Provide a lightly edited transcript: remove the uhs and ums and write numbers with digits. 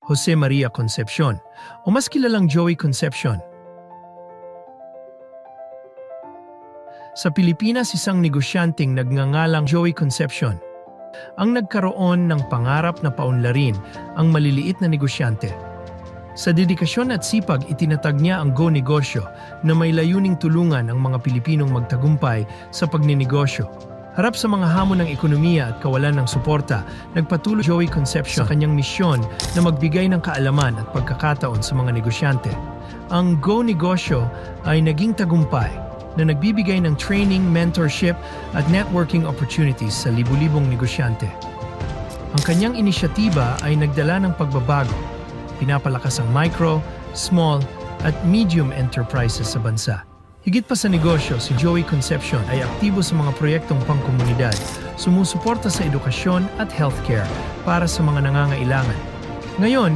Jose Maria Concepcion, o mas kilalang Joey Concepcion. Sa Pilipinas, isang negosyanteng nagngangalang Joey Concepcion ang nagkaroon ng pangarap na paunlarin ang maliliit na negosyante. Sa dedikasyon at sipag, itinatag niya ang Go Negosyo na may layuning tulungan ang mga Pilipinong magtagumpay sa pagninegosyo. Harap sa mga hamon ng ekonomiya at kawalan ng suporta, nagpatuloy Joey Concepcion sa kanyang misyon na magbigay ng kaalaman at pagkakataon sa mga negosyante. Ang Go Negosyo ay naging tagumpay na nagbibigay ng training, mentorship at networking opportunities sa libu-libong negosyante. Ang kanyang inisyatiba ay nagdala ng pagbabago, pinapalakas ang micro, small at medium enterprises sa bansa. Higit pa sa negosyo, si Joey Concepcion ay aktibo sa mga proyektong pangkomunidad, sumusuporta sa edukasyon at healthcare para sa mga nangangailangan. Ngayon,